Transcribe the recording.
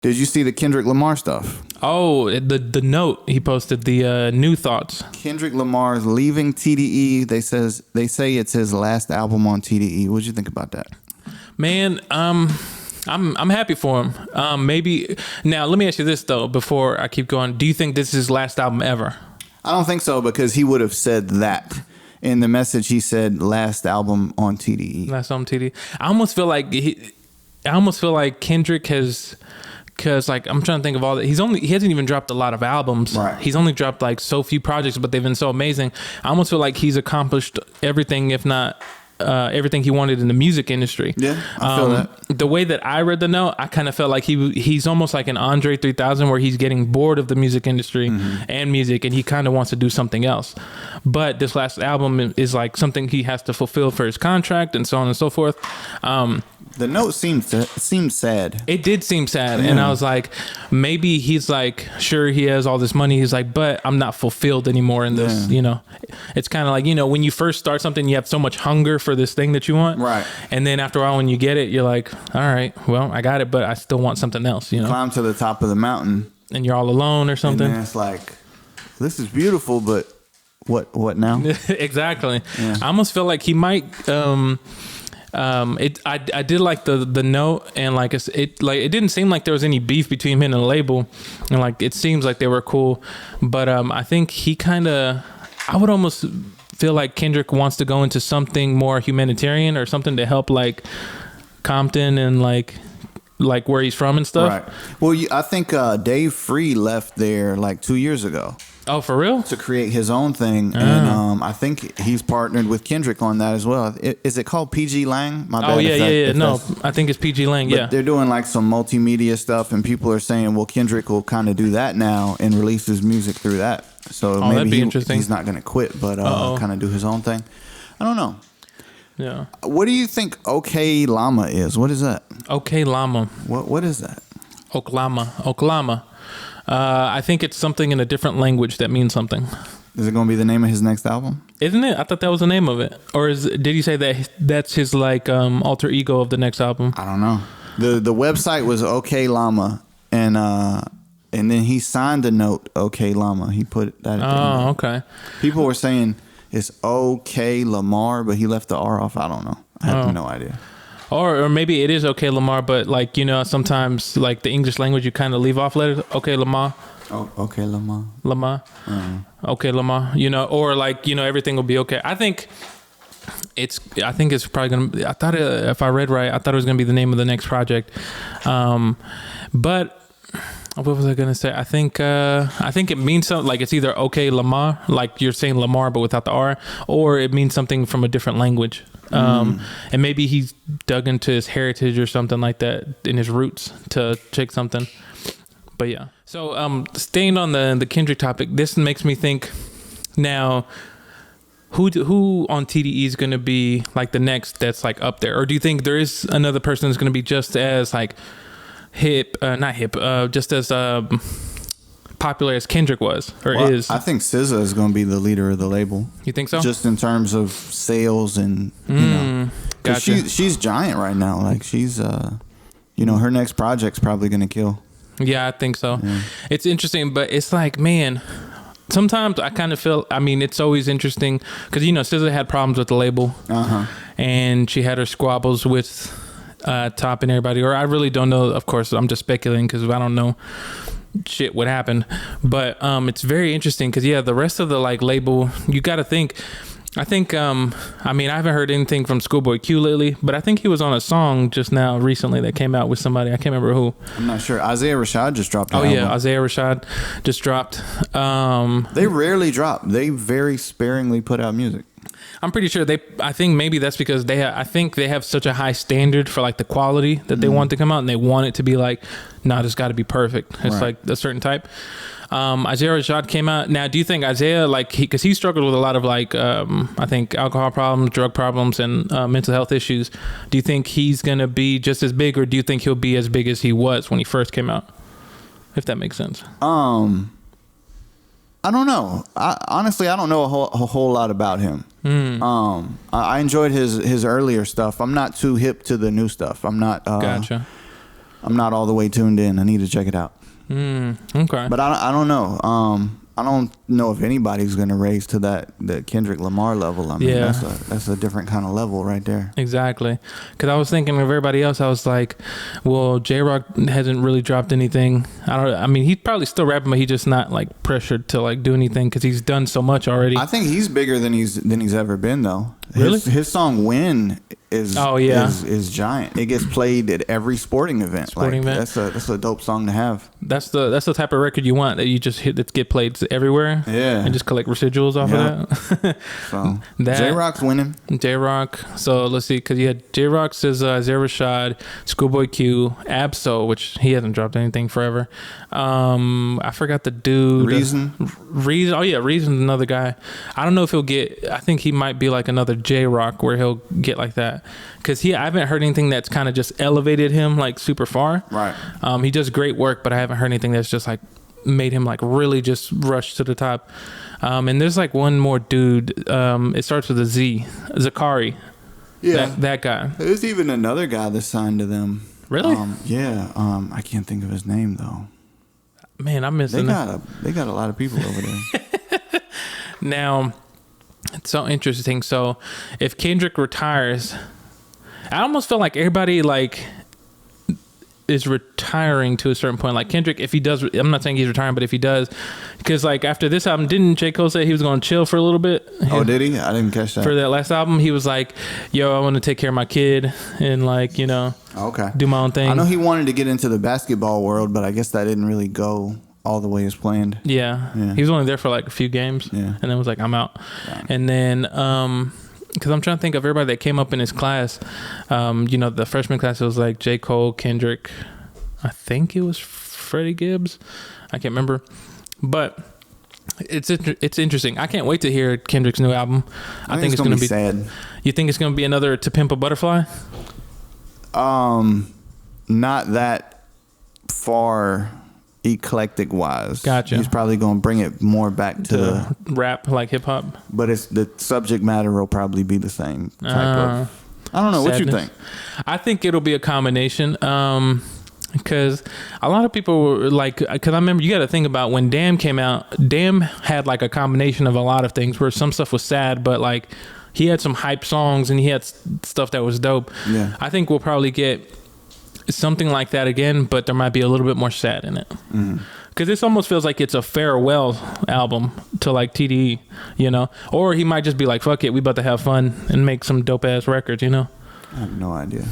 Did you see the Kendrick Lamar stuff? Oh, the note he posted, the new thoughts. Kendrick Lamar is leaving TDE. They say it's his last album on TDE. What'd you think about that? Man, I'm happy for him. Maybe now let me ask you this though before I keep going. Do you think this is his last album ever? I don't think so because he would have said that. In the message he said last album on TDE. Last album TDE. I almost feel like Kendrick has, because like I'm trying to think of all that. He hasn't even dropped a lot of albums. Right. He's only dropped like so few projects, but they've been so amazing. I almost feel like he's accomplished everything, if not everything he wanted in the music industry. Yeah, I feel that. The way that I read the note, I kind of felt like he's almost like an Andre 3000 where he's getting bored of the music industry and music, and he kind of wants to do something else. But this last album is like something he has to fulfill for his contract and so on and so forth. The note seemed sad. It did seem sad. Yeah. And I was like, maybe he's like, sure, he has all this money. He's like, but I'm not fulfilled anymore in this, you know. It's kind of like, you know, when you first start something, you have so much hunger for this thing that you want. Right. And then after a while, when you get it, you're like, all right, well, I got it, but I still want something else, you know. Climb to the top of the mountain. And you're all alone or something. And then it's like, this is beautiful, but what now? Exactly. Yeah. I almost feel like he might... I did like the note, and like it didn't seem like there was any beef between him and the label, and like it seems like they were cool, but I think he kind of, I would almost feel like Kendrick wants to go into something more humanitarian or something to help like Compton and like where he's from and stuff. Right. Well, I think Dave Free left there like 2 years ago. Oh, for real? To create his own thing. And I think he's partnered with Kendrick on that as well. Is it called PG Lang? My bad. Oh, yeah. No, I think it's PG Lang, yeah. They're doing like some multimedia stuff, and people are saying, well, Kendrick will kind of do that now and release his music through that. So maybe that'd be interesting. He's not going to quit, but kind of do his own thing. I don't know. Yeah. What do you think Oklama is? What is that? Oklama. What is that? Oklama. I think it's something in a different language that means something. Is it going to be the name of his next album? Isn't it? I thought that was the name of it. Or did he say that that's his like alter ego of the next album? I don't know. The website was Oklama, and then he signed a note Oklama. He put that. Oh, okay. People were saying it's OK Lamar, but he left the R off. I don't know. I have no idea. Or maybe it is OK Lamar, but like, you know, sometimes like the English language, you kind of leave off letters. OK Lamar. Oh, OK Lamar. Lamar. OK Lamar. You know, or like, you know, everything will be okay. I think it's probably going to be, I thought if I read right, I thought it was going to be the name of the next project. But what was I going to say? I think it means something like it's either OK Lamar, like you're saying Lamar, but without the R, or it means something from a different language. And maybe he's dug into his heritage or something like that in his roots to check something. But yeah. So staying on the Kendrick topic, this makes me think now, who on TDE is going to be like the next that's like up there? Or do you think there is another person that's going to be just as like just as popular as Kendrick was is? I think SZA is going to be the leader of the label. You think so? Just in terms of sales and you know, gotcha. She's giant right now. Like she's you know, her next project's probably going to kill. Yeah, I think so. Yeah. It's interesting, but it's like, man, sometimes I kind of feel, I mean, it's always interesting because, you know, SZA had problems with the label and she had her squabbles with Top and everybody, or I really don't know. Of course, I'm just speculating because I don't know shit what happened, but it's very interesting because the rest of the like label, you got to think. I think I mean, I haven't heard anything from Schoolboy Q lately, but I think he was on a song just now recently that came out with somebody. I can't remember who. I'm not sure. Isaiah Rashad just dropped. Isaiah Rashad just dropped. They rarely drop. They very sparingly put out music. I'm pretty sure I think maybe that's because I think they have such a high standard for like the quality that they want to come out, and they want it to be like, nah, it's got to be perfect. It's like a certain type. Isaiah Rashad came out. Now, do you think Isaiah, like, because he struggled with a lot of like, I think alcohol problems, drug problems, and mental health issues. Do you think he's going to be just as big, or do you think he'll be as big as he was when he first came out? If that makes sense. I don't know. Honestly, I don't know a whole lot about him. I enjoyed his earlier stuff. I'm not too hip to the new stuff. I'm not. Gotcha. I'm not all the way tuned in. I need to check it out. Okay. But I don't know. I don't know if anybody's going to raise to the Kendrick Lamar level. I mean, that's a different kind of level right there. Exactly. Because I was thinking of everybody else. I was like, well, JRock hasn't really dropped anything. I mean, he's probably still rapping, but he's just not like pressured to like do anything because he's done so much already. I think he's bigger than he's ever been though. Really? His song "Win" is giant. It gets played at every sporting event. That's a dope song to have. That's the type of record you want that you just hit that get played everywhere. Yeah. And just collect residuals off of that. So JRock's winning. JRock. So let's see, because you had JRock says Zara Rashad, Schoolboy Q, Absol, which he hasn't dropped anything forever. I forgot the dude. Reason. Oh yeah, Reason's another guy. I don't know if he'll get. I think he might be like another JRock where he'll get like that. Because I haven't heard anything that's kind of just elevated him like super far. Right. He does great work, but I haven't heard anything that's just like made him like really just rush to the top. And there's like one more dude. It starts with a Z. Zakari. Yeah. That guy. There's even another guy that's signed to them. Really? Yeah. I can't think of his name though. Man, I'm missing. They got a lot of people over there. Now, it's so interesting. So, if Kendrick retires, I almost feel like everybody like is retiring to a certain point. Like Kendrick, if he does, I'm not saying he's retiring, but if he does, because like after this album, didn't J. Cole say he was going to chill for a little bit? Oh, did he? I didn't catch that. For that last album, he was like, yo, I want to take care of my kid and like, you know, do my own thing. I know he wanted to get into the basketball world, but I guess that didn't really go all the way as planned. Yeah. He was only there for like a few games and then was like, I'm out. Yeah. And then, because I'm trying to think of everybody that came up in his class. You know, the freshman class, it was like J. Cole, Kendrick. I think it was Freddie Gibbs. I can't remember. But it's interesting. I can't wait to hear Kendrick's new album. I think it's going to be sad. You think it's going to be another To Pimp a Butterfly? Not that far eclectic wise. Gotcha. He's probably going to bring it more back to rap, like hip hop. But it's the subject matter will probably be the same type of. I don't know. Sadness. What you think? I think it'll be a combination. Because a lot of people were like, because I remember you got to think about when Damn came out. Damn had like a combination of a lot of things where some stuff was sad, but like he had some hype songs and he had stuff that was dope. Yeah. I think we'll probably get something like that again, but there might be a little bit more sad in it. Because this almost feels like it's a farewell album to like TDE, you know? Or he might just be like, fuck it, we about to have fun and make some dope ass records, you know? I have no idea.